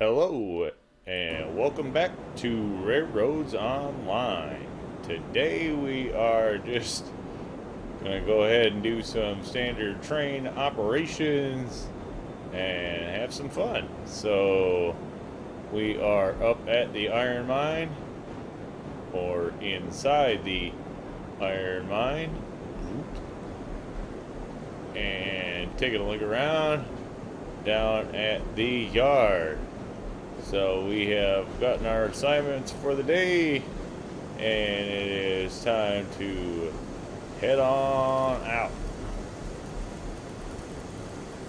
Hello, and welcome back to RailRoads Online. Today we are just going to go ahead and do some standard train operations and have some fun. So we are up at the iron mine, or inside the iron mine, and taking a look around down at the yard. So we have gotten our assignments for the day, and it is time to head on out.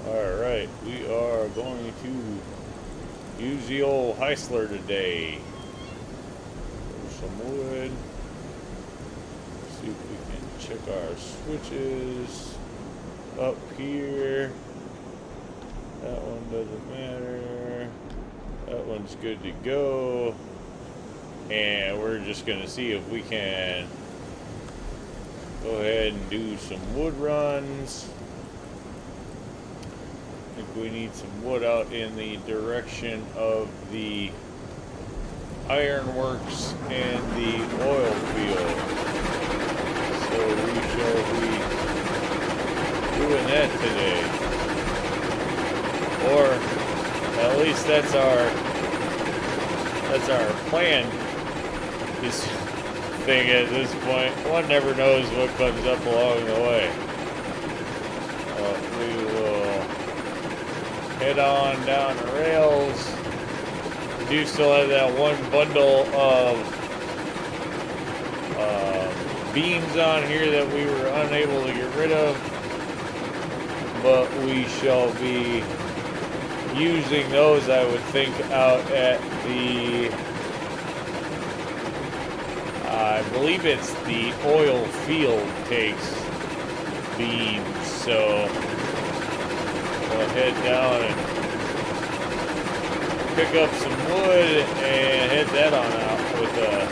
Alright, we are going to use the old Heisler today. There's some wood. See if we can check our switches up here. That one doesn't matter. That one's good to go. And we're just going to see if we can go ahead and do some wood runs. I think we need some wood out in the direction of the ironworks and the oil field. So we shall be doing that today. Or at least that's our plan. This thing at this point, one never knows what comes up along the way. We will head on down the rails. We do still have that one bundle of beams on here that we were unable to get rid of, but we shall be using those, I would think, out at the, I believe it's the oil field takes beams, so we'll head down and pick up some wood and head that on out with a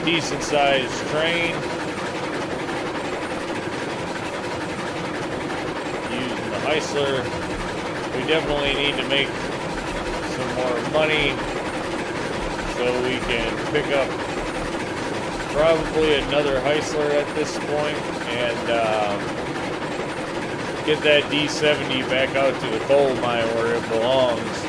decent sized train. Using the Heisler. We definitely need to make some more money so we can pick up probably another Heisler at this point and get that D70 back out to the coal mine where it belongs.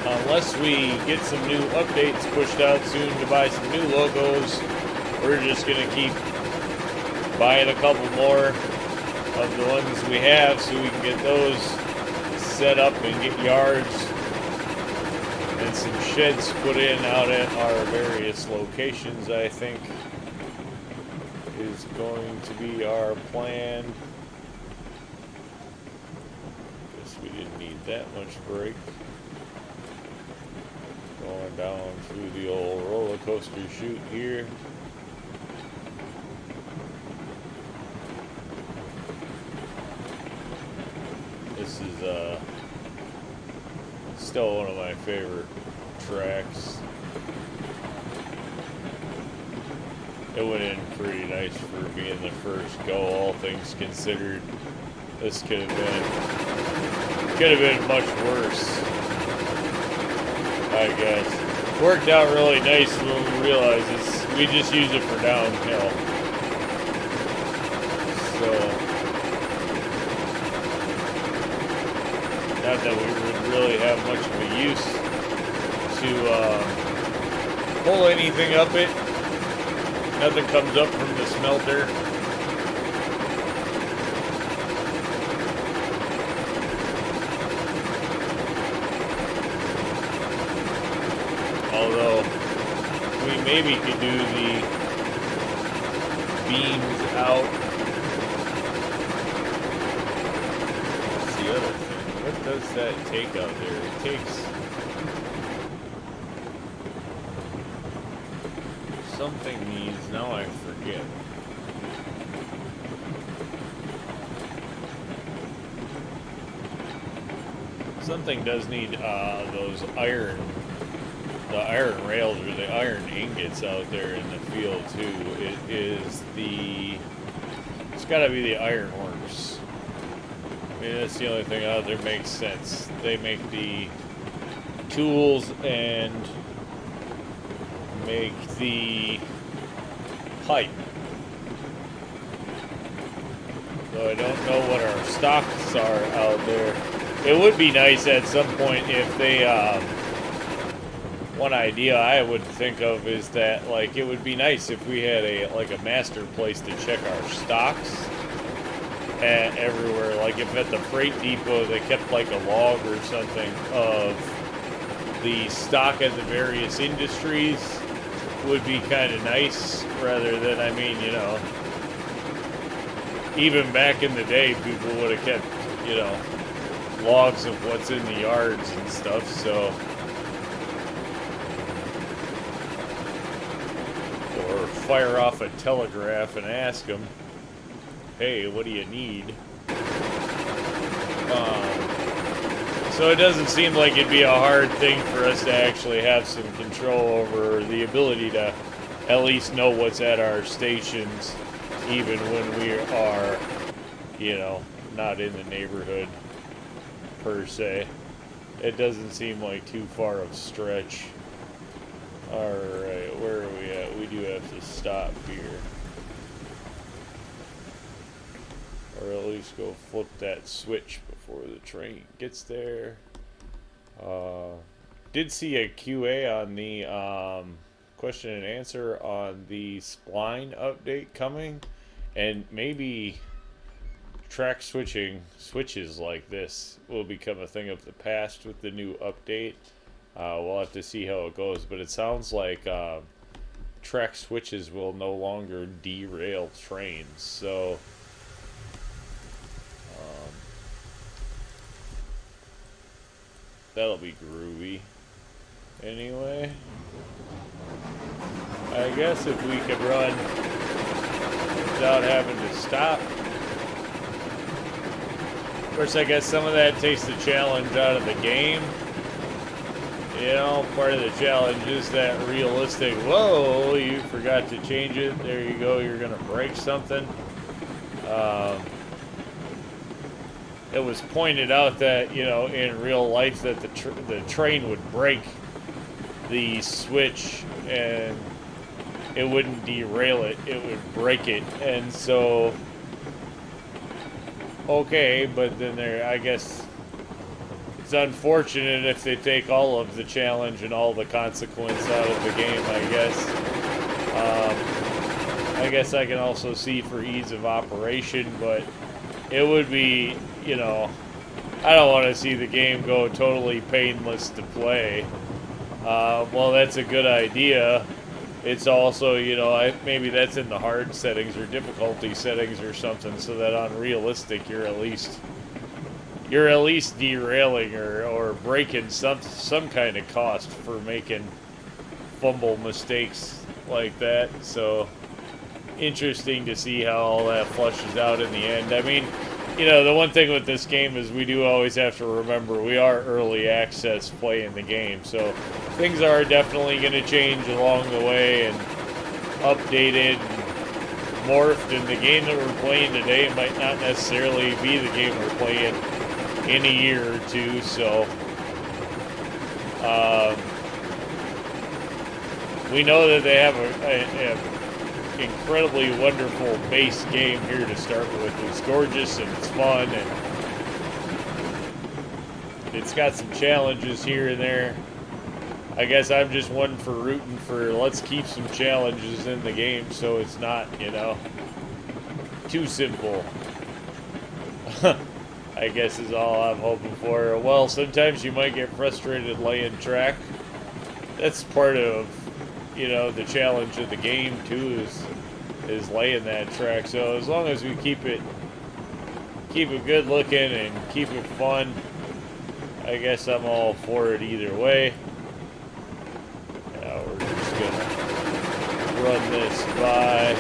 Unless we get some new updates pushed out soon to buy some new logos, we're just going to keep buying a couple more of the ones we have so we can get those set up and get yards and some sheds put in out at our various locations, I think, is going to be our plan. Guess we didn't need that much brake. Going down through the old roller coaster chute here. This is still one of my favorite tracks. It went in pretty nice for being the first go, all things considered. This could have been much worse, I guess. Worked out really nice when we realized we just use it for downhill. So, not that we would really have much of a use to pull anything up it. Nothing comes up from the smelter. Although, we maybe could do the beams out. What's the other thing? What does that take out there? It takes something needs, now I forget. Something does need those iron, the iron rails or the iron ingots out there in the field too. It's got to be the ironworks. I mean, that's the only thing out there makes sense. They make the tools and make the pipe. So I don't know what our stocks are out there. It would be nice at some point if they, one idea I would think of is that, like, it would be nice if we had a master place to check our stocks at everywhere. Like if at the freight depot they kept like a log or something of the stock of the various industries would be kind of nice, rather than, I mean, you know, even back in the day people would have kept, you know, logs of what's in the yards and stuff. So, or fire off a telegraph and ask them, hey, what do you need? So it doesn't seem like it'd be a hard thing for us to actually have some control over the ability to at least know what's at our stations, even when we are, you know, not in the neighborhood per se. It doesn't seem like too far of a stretch. Alright, where are we at? We do have to stop here. Or at least go flip that switch before the train gets there. Did see a QA on the question and answer on the spline update coming, and maybe track switches like this will become a thing of the past with the new update. We'll have to see how it goes, but it sounds like track switches will no longer derail trains, so that'll be groovy. Anyway, I guess if we could run without having to stop. Of course, I guess some of that takes the challenge out of the game. You know, part of the challenge is that realistic, whoa, you forgot to change it. There you go, you're going to break something. It was pointed out that, you know, in real life that the train would break the switch and it wouldn't derail it, it would break it. And so, okay, but then I guess it's unfortunate if they take all of the challenge and all the consequence out of the game, I guess. I guess I can also see for ease of operation, but it would be, you know, I don't want to see the game go totally painless to play. Well, that's a good idea. It's also, you know, maybe that's in the hard settings or difficulty settings or something, so that on realistic you're at least derailing or breaking some kind of cost for making fumble mistakes like that. So interesting to see how all that flushes out in the end. I mean, you know, the one thing with this game is we do always have to remember we are early access playing the game, so things are definitely going to change along the way and updated and morphed, and the game that we're playing today might not necessarily be the game we're playing in a year or two. So we know that they have a incredibly wonderful base game here to start with. It's gorgeous and it's fun, and it's got some challenges here and there. I guess I'm just one for rooting for let's keep some challenges in the game so it's not, you know, too simple. I guess is all I'm hoping for. Well, sometimes you might get frustrated laying track. That's part of, you know, the challenge of the game too, is laying that track. So as long as we keep it good looking and keep it fun, I guess I'm all for it either way. Now we're just gonna run this by.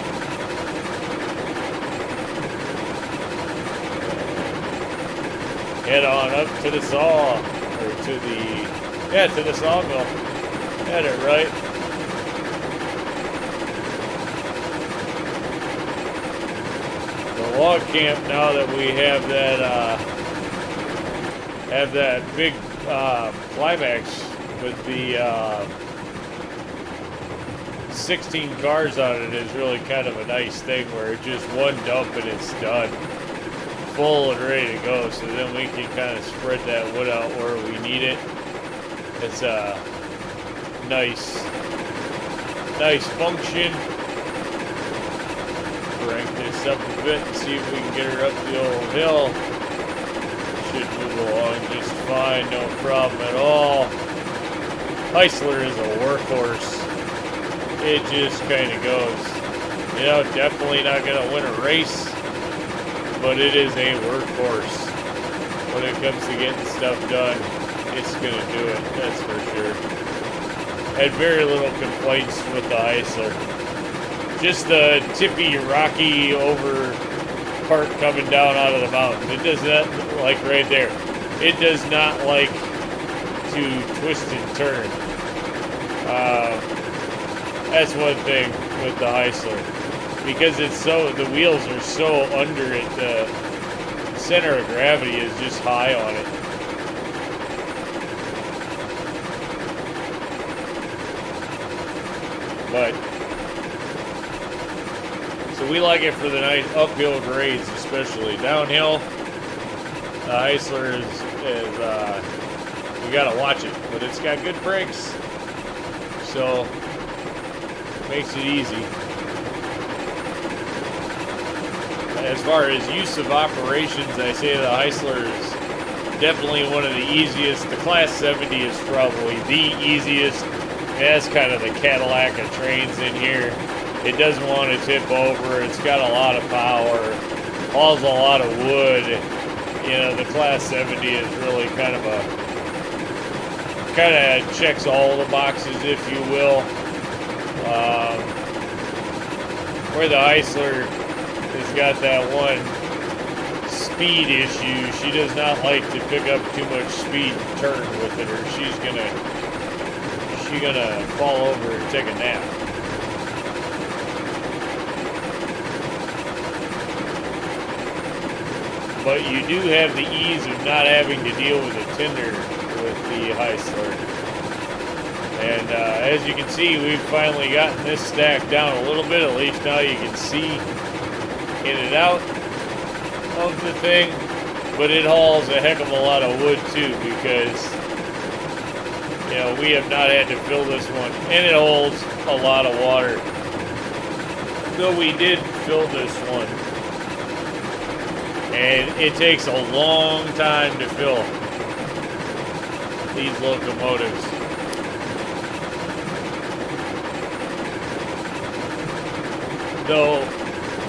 Head on up to the saw. or to the, yeah, to the sawmill. Had it right. The log camp, now that we have that big climax with the 16 cars on it, is really kind of a nice thing where it's just one dump and it's done, full and ready to go. So then we can kind of spread that wood out where we need it. It's a nice function. Crank this up a bit and see if we can get her up the old hill. Should move along just fine, no problem at all. Heisler is a workhorse. It just kind of goes. You know, definitely not going to win a race, but it is a workhorse. When it comes to getting stuff done, it's going to do it, that's for sure. Had very little complaints with the Heisler. Just the tippy, rocky over part coming down out of the mountain. It does not, like right there, it does not like to twist and turn. That's one thing with the Heisler, because it's so, the wheels are so under it, the center of gravity is just high on it. But so we like it for the nice uphill grades, especially downhill. The Heisler is you gotta watch it, but it's got good brakes, so makes it easy. As far as use of operations, I say the Heisler is definitely one of the easiest. The Class 70 is probably the easiest. That's kind of the Cadillac of trains in here. It doesn't want to tip over. It's got a lot of power. Hauls a lot of wood. You know, the Class 70 is really kind of checks all the boxes, if you will. Where the Heisler has got that one speed issue, she does not like to pick up too much speed and turn with it, or she's gonna fall over and take a nap. But you do have the ease of not having to deal with a tender with the Heisler. And as you can see, we've finally gotten this stack down a little bit. At least now you can see in and out of the thing. But it hauls a heck of a lot of wood too, because you know, we have not had to fill this one, and it holds a lot of water. Though we did fill this one, and it takes a long time to fill these locomotives. Though,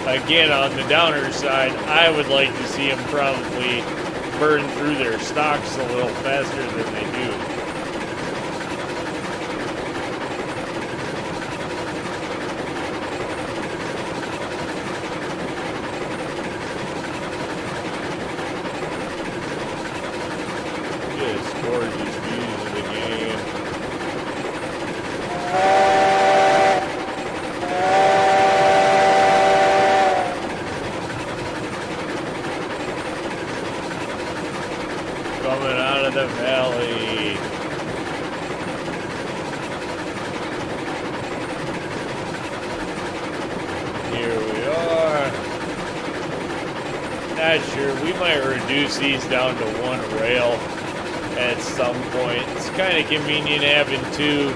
again, on the downer side, I would like to see them probably burn through their stocks a little faster than they do. Just gorgeous views of the game. Coming out of the valley. Here we are. Not sure. We might reduce these down to one rail at some point. It's kind of convenient having two.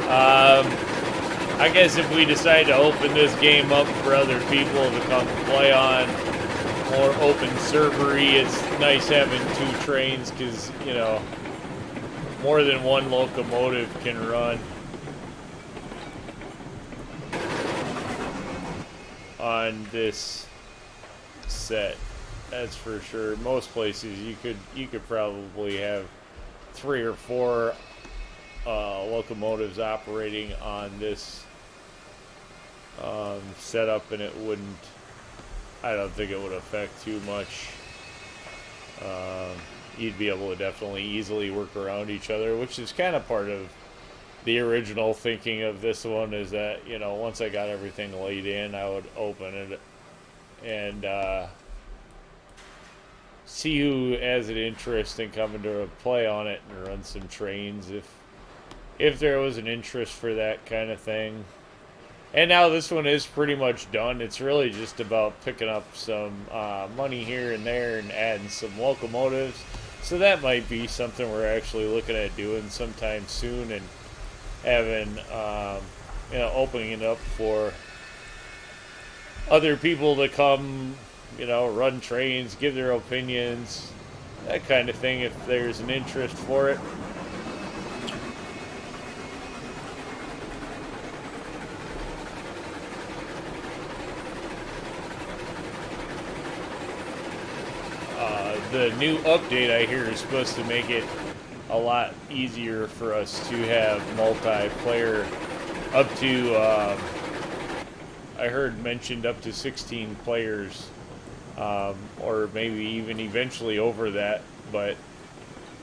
I guess if we decide to open this game up for other people to come play on, more open servery, it's nice having two trains, because, you know, more than one locomotive can run on this set. That's for sure. Most places you could probably have 3 or 4 locomotives operating on this setup, and it wouldn't, I don't think it would affect too much. you'd be able to definitely easily work around each other, which is kind of part of the original thinking of this one. Is that, you know, once I got everything laid in, I would open it and see who has an interest in coming to play on it and run some trains if there was an interest for that kind of thing. And now this one is pretty much done. It's really just about picking up some money here and there and adding some locomotives. So that might be something we're actually looking at doing sometime soon, and having, you know, opening it up for other people to come, you know, run trains, give their opinions, that kind of thing, if there's an interest for it. The new update, I hear, is supposed to make it a lot easier for us to have multiplayer up to, I heard mentioned up to 16 players, or maybe even eventually over that, but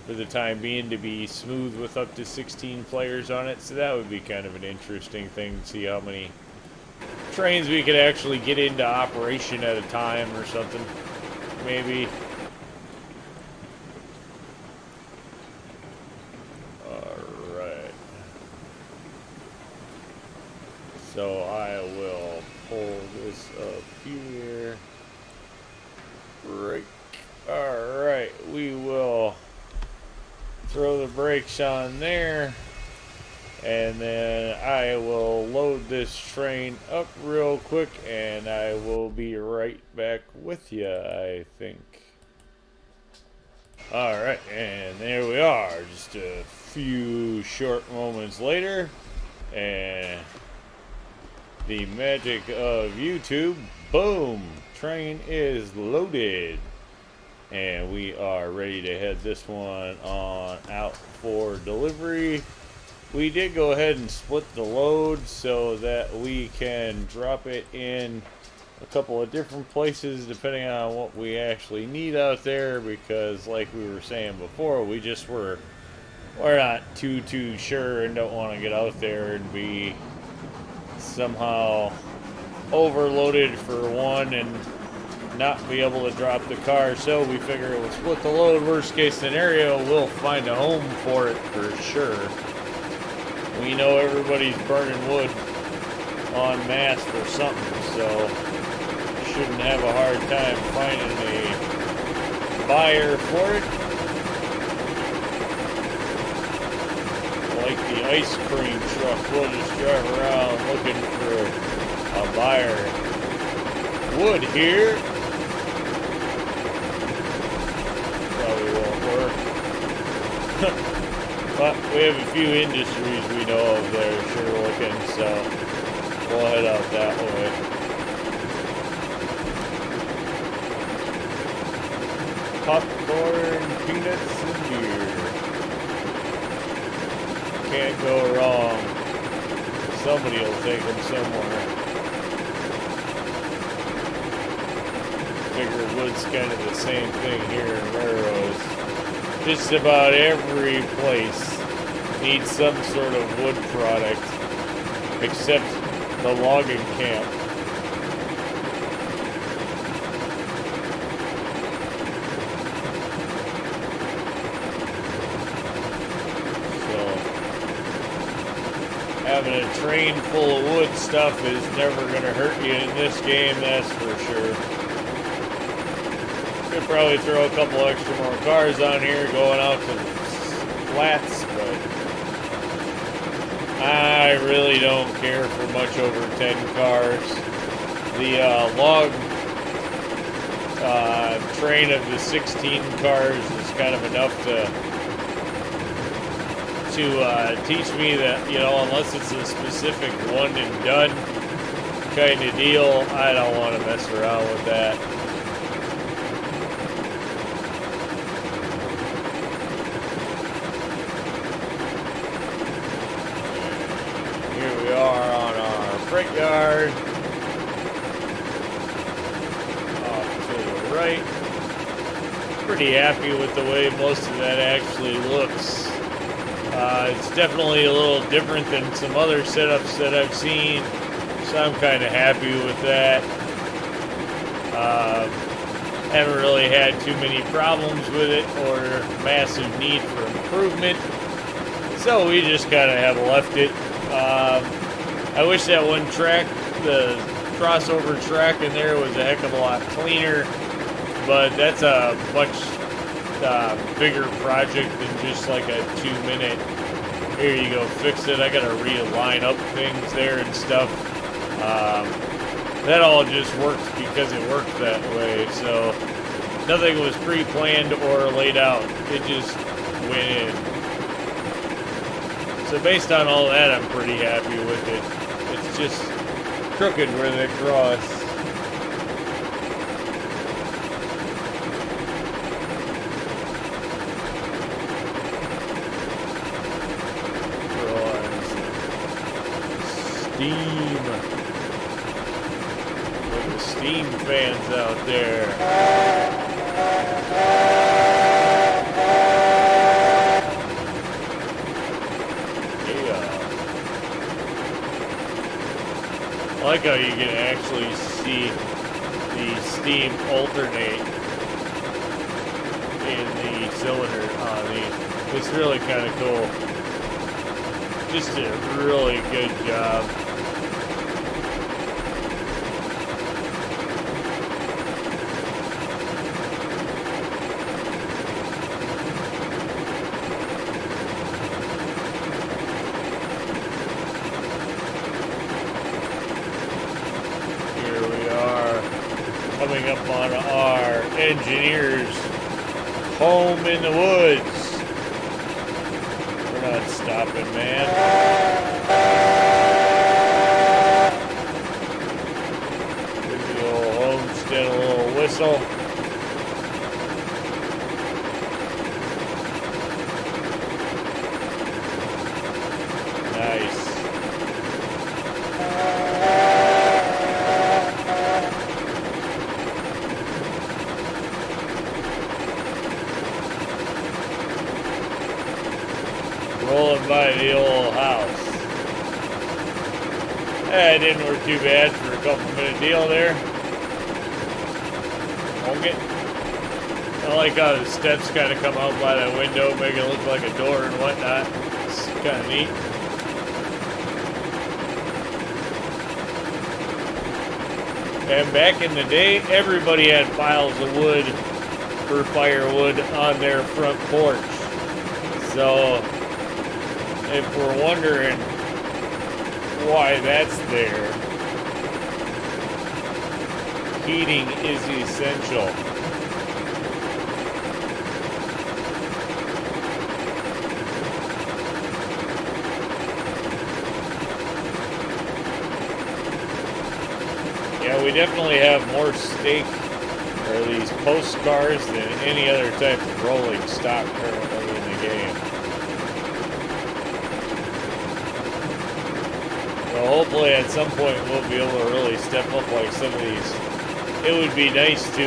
for the time being to be smooth with up to 16 players on it. So that would be kind of an interesting thing to see how many trains we could actually get into operation at a time or something, maybe. So I will pull this up here. Brake. Alright, we will throw the brakes on there. And then I will load this train up real quick, and I will be right back with you, I think. Alright, and there we are. Just a few short moments later. And the magic of YouTube, boom, train is loaded, and we are ready to head this one on out for delivery. We did go ahead and split the load so that we can drop it in a couple of different places depending on what we actually need out there, because like we were saying before, we're not too sure and don't want to get out there and be somehow overloaded for one and not be able to drop the car. So we figure we'll split the load. Worst case scenario, we'll find a home for it for sure. We know everybody's burning wood en masse for something, so shouldn't have a hard time finding a buyer for it. Like the ice cream truck, we'll just drive around looking for a buyer. Wood here probably won't work. But we have a few industries we know of that are sure looking, so we'll head out that way. Popcorn, peanuts, and beer. Can't go wrong. Somebody will take them somewhere. Figure wood's kind of the same thing here in RailRoads. Just about every place needs some sort of wood product, except the logging camp. Having a train full of wood stuff is never going to hurt you in this game, that's for sure. Could probably throw a couple extra more cars on here going out to the flats, but I really don't care for much over 10 cars. The log train of the 16 cars is kind of enough to teach me that, you know, unless it's a specific one and done kind of deal, I don't want to mess around with that. Here we are on our freight yard. Off to the right. pretty happy with the way most of that actually looks. It's definitely a little different than some other setups that I've seen, so I'm kind of happy with that. Haven't really had too many problems with it or massive need for improvement, so we just kind of have left it. I wish that one track, the crossover track in there, was a heck of a lot cleaner, but that's a much bigger project than just like a 2-minute, here you go, fix it. I gotta realign up things there and stuff. That all just works because it worked that way, so nothing was pre-planned or laid out. It just went in. So based on all that, I'm pretty happy with it. It's just crooked where they cross. Steam. Look at the steam fans out there. Yeah. I like how you can actually see the steam alternate in the cylinder on these. It's really kind of cool. Just did a really good job. Here we are, coming up on our engineer's home in the woods. We're not stopping, man. Give the old homestead a little whistle. Nice. Rolling by the old house. It didn't work too bad for a couple-minute deal there. Okay. I like how the steps kind of come out by that window, make it look like a door and whatnot. It's kind of neat. And back in the day, everybody had piles of wood for firewood on their front porch. So if we're wondering why that's there, heating is essential. Yeah, we definitely have more stake, or these post cars, than any other type of rolling stock currently in the game. Well, hopefully at some point we'll be able to really step up like some of these. It would be nice to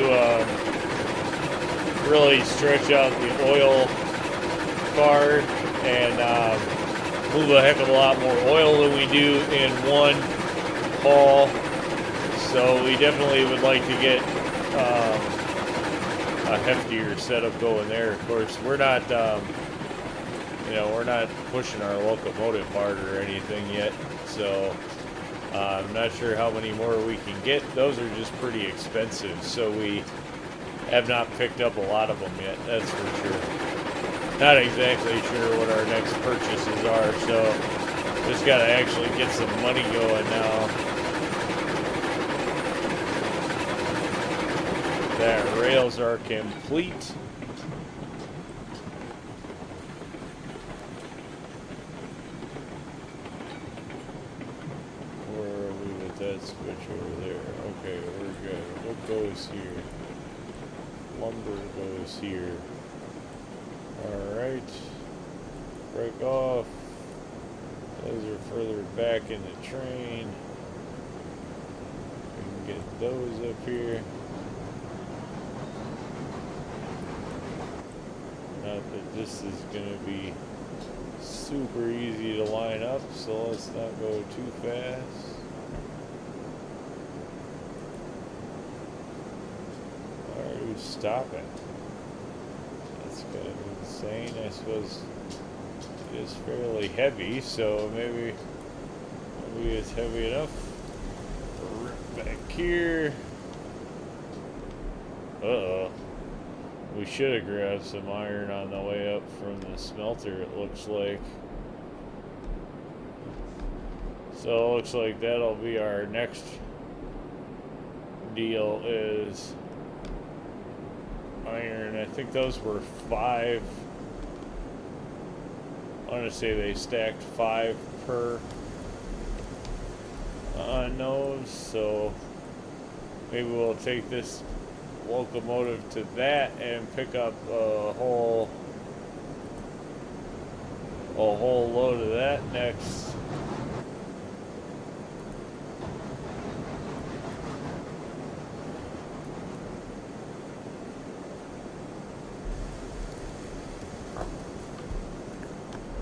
really stretch out the oil car and move a heck of a lot more oil than we do in one haul. So we definitely would like to get a heftier setup going there. Of course, we're not, we're not pushing our locomotive hard or anything yet. So I'm not sure how many more we can get. Those are just pretty expensive. So we have not picked up a lot of them yet. That's for sure. Not exactly sure what our next purchases are. So just got to actually get some money going now. That rails are complete. Where are we with that switch over there? Okay, we're good. What goes here? Lumber goes here. Alright. Break off. Those are further back in the train. We can get those up here. Not that this is going to be super easy to line up, so let's not go too fast. Why are you stopping? That's kind of insane. I suppose it is fairly heavy, so maybe it's heavy enough. Right back here. Uh-oh. We should have grabbed some iron on the way up from the smelter, it looks like. So it looks like that'll be our next deal is iron. I think those were 5. I want to say they stacked 5 per on those, so maybe we'll take this locomotive to that and pick up a whole load of that next.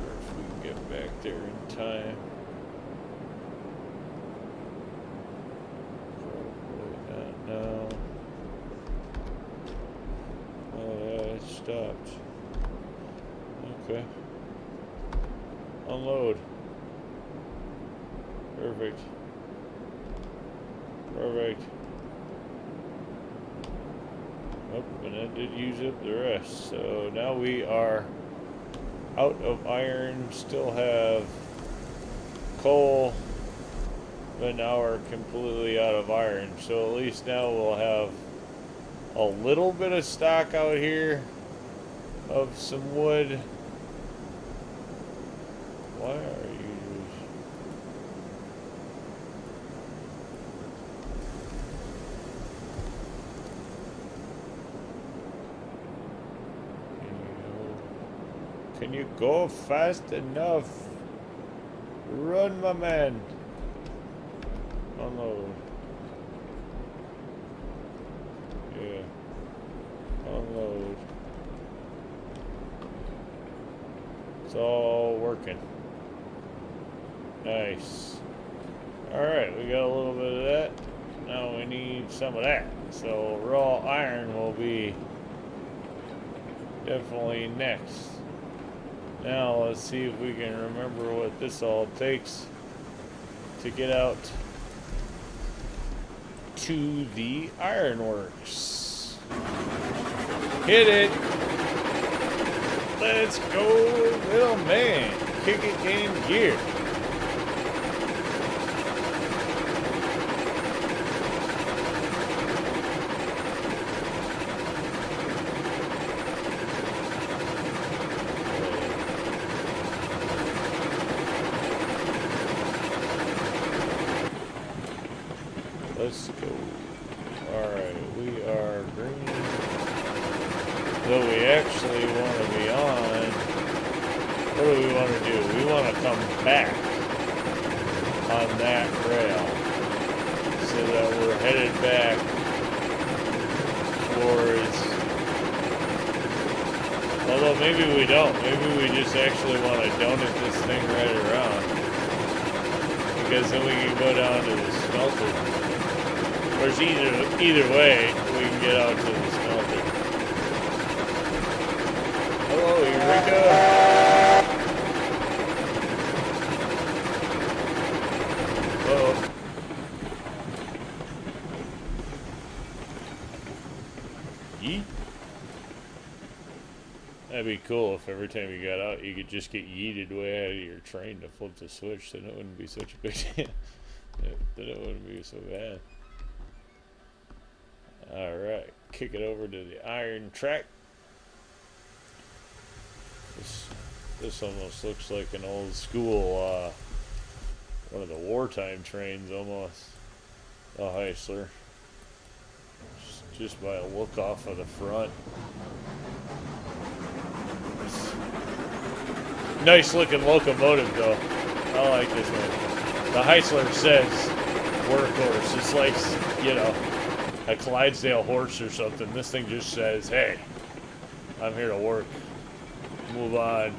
If we can get back there in time. Probably not now. Oh yeah, it stopped. Okay. Unload. Perfect. Perfect. Oh, and that did use up the rest. So now we are out of iron, still have coal, but now we're completely out of iron. So at least now we'll have a little bit of stock out here of some wood. Why are you? Can you go fast enough? Run, my man. Unload. Yeah. Unload. It's all working. Nice. Alright, we got a little bit of that. Now we need some of that. So raw iron will be definitely next. Now let's see if we can remember what this all takes to get out to the ironworks. Hit it! Let's go, little man. Kick it in gear. Let's go. Alright, we are green. Though we actually want to be on. What do we want to do? We want to come back on that rail so that we're headed back towards. Although maybe we don't. Maybe we just actually want to donut this thing right around. Because then we can go down to the smelter. There's either way, we can get out to the smelter. Hello, Eureka! Uh-oh. Yeet. That'd be cool if every time you got out, you could just get yeeted way out of your train to flip the switch. Then it wouldn't be such a big deal. Then it wouldn't be so bad. Alright, kick it over to the iron track. This almost looks like an old school, one of the wartime trains almost. A Heisler. Just by a look off of the front. Nice looking locomotive though. I like this one. The Heisler says workhorse. It's like, you know, a Clydesdale horse or something. This thing just says, hey, I'm here to work. move on.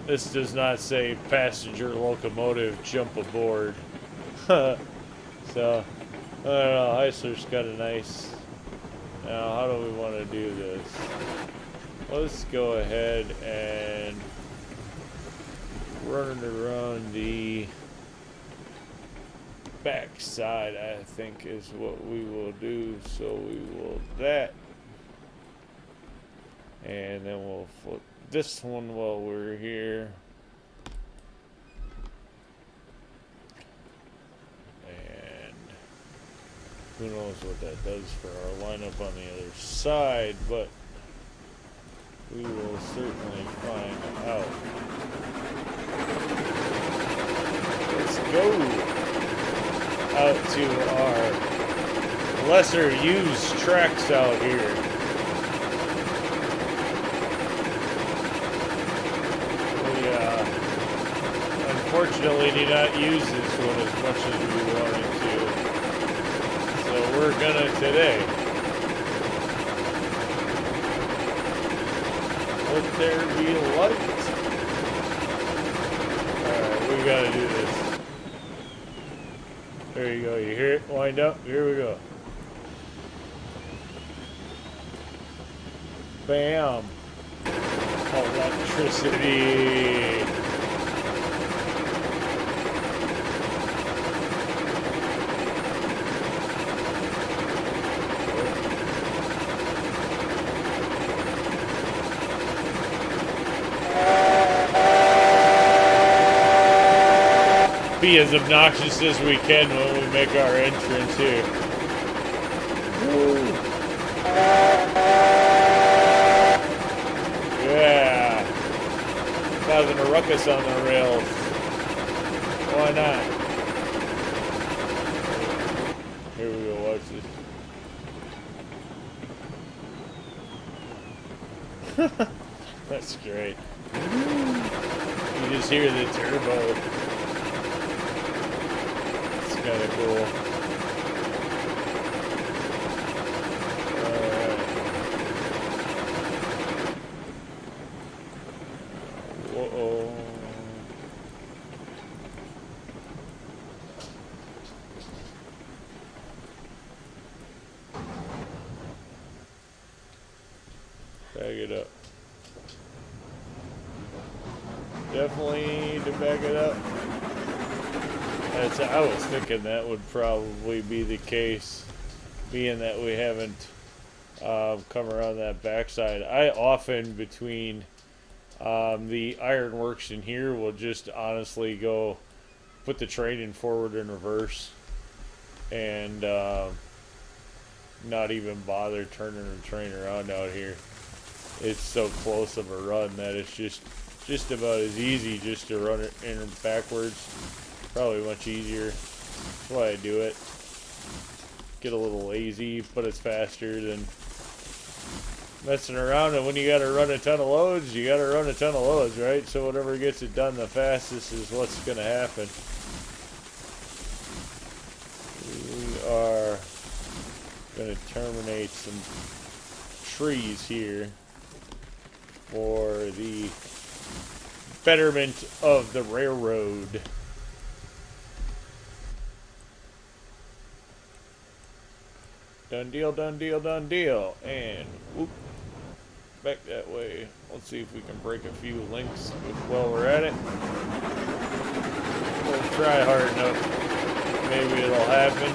This does not say passenger locomotive jump aboard. So, I don't know. Heisler's kind of nice. Now, how do we want to do this? Let's go ahead and run it around the back side, I think is what we will do. So we will that. And then we'll flip this one while we're here. And who knows what that does for our lineup on the other side, but we will certainly find out. Let's go out to our lesser used tracks out here. Unfortunately, do not use this one as much as we wanted to. So we're gonna today. Let there be light. Alright, we gotta do this. There you go, you hear it? Wind up, here we go. Bam. Electricity. Be as obnoxious as we can when we make our entrance here. Woo. Yeah. Causing a ruckus on the rails. Why not? Here we go, watch this. That's great. You just hear the turbo. Kind of cool. Whoa. Back it up. Definitely need to back it up. I was thinking that would probably be the case, being that we haven't come around that backside. I often, between the ironworks in here, will just honestly go put the train in forward and reverse and not even bother turning the train around out here. It's so close of a run that it's just about as easy just to run it in backwards. Probably much easier. That's why I do it. Get a little lazy, but it's faster than messing around. And when you gotta run a ton of loads, you gotta run a ton of loads, right? So whatever gets it done the fastest is what's gonna happen. We are gonna terminate some trees here for the betterment of the railroad. Done deal, done deal, done deal. And whoop, back that way. Let's see if we can break a few links while we're at it. We'll try hard enough. Maybe it'll happen.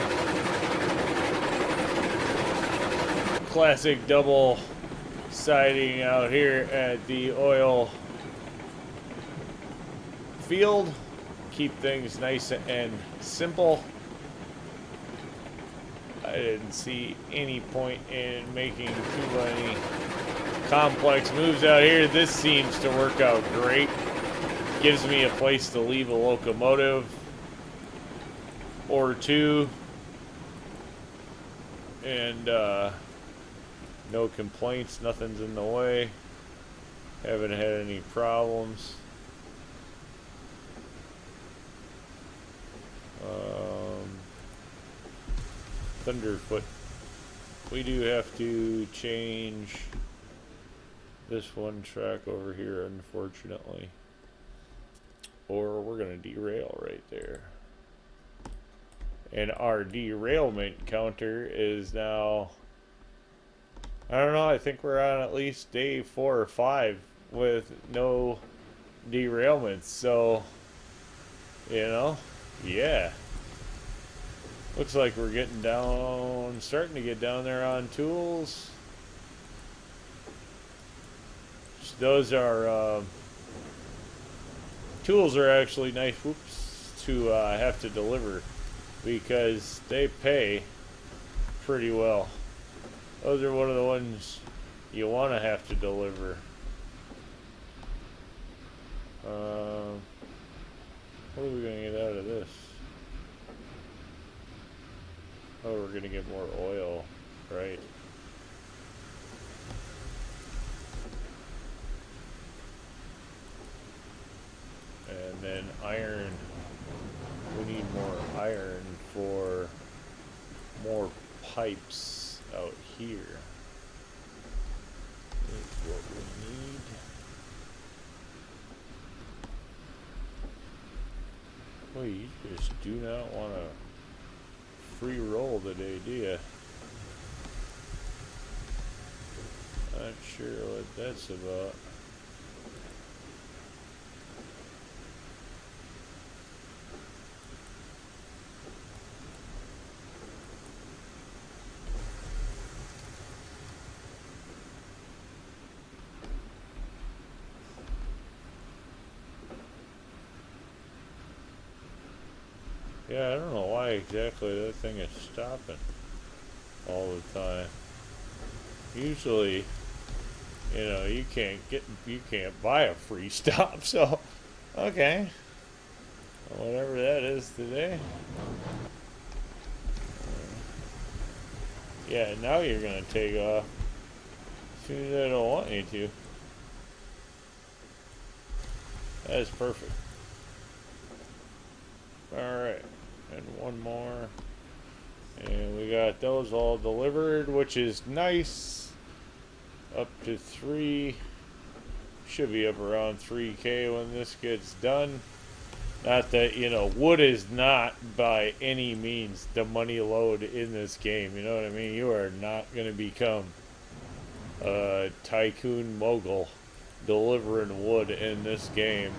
Classic double siding out here at the oil field. Keep things nice and simple. I didn't see any point in making too many complex moves out here. This seems to work out great. Gives me a place to leave a locomotive or two. And no complaints, nothing's in the way. Haven't had any problems. Thunderfoot. We do have to change this one track over here, unfortunately. Or we're going to derail right there. And our derailment counter is now, I don't know, I think we're on at least day 4 or 5 with no derailments. So, you know, yeah. Looks like we're getting down, starting to get down there on tools. Those are, tools are actually nice, to have to deliver because they pay pretty well. Those are one of the ones you want to have to deliver. What are we going to get out of this? Oh, we're going to get more oil, right? And then iron. We need more iron for more pipes out here. Is what we need. Well, you just do not want to free roll today, do you? Not sure what that's about. Yeah, I don't know why exactly that thing is stopping all the time. Usually, you know, you can't buy a free stop, so okay. Whatever that is today. Yeah, now you're gonna take off as soon as I don't want you to. That is perfect. Alright, and one more. And we got those all delivered, which is nice. Up to 3. Should be up around 3K when this gets done. Not that, you know, wood is not by any means the money load in this game. You know what I mean? You are not going to become a tycoon mogul delivering wood in this game.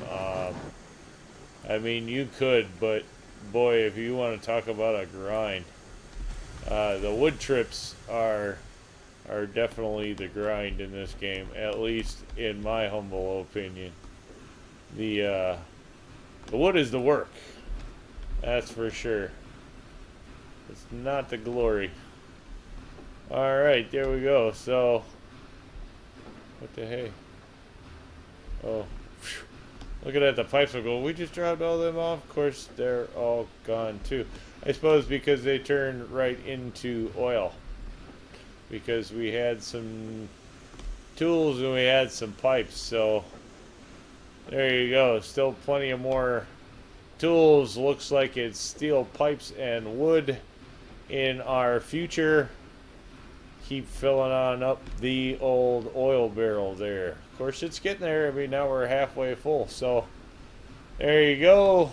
I mean, you could, but boy, if you want to talk about a grind, the wood trips are definitely the grind in this game, at least in my humble opinion. The wood is the work, that's for sure. It's not the glory. All right, there we go. So, what the hey? Oh. Phew. Looking at the pipes, I go, we just dropped all them off. Of course, they're all gone too. I suppose because they turned right into oil. Because we had some tools and we had some pipes. So, there you go. Still plenty of more tools. Looks like it's steel pipes and wood in our future. Keep filling on up the old oil barrel there. Of course, it's getting there. I mean, now we're halfway full. So, there you go.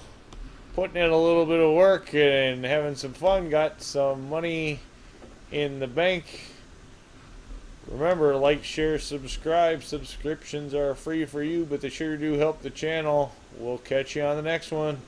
Putting in a little bit of work and having some fun. Got some money in the bank. Remember, like, share, subscribe. Subscriptions are free for you, but they sure do help the channel. We'll catch you on the next one.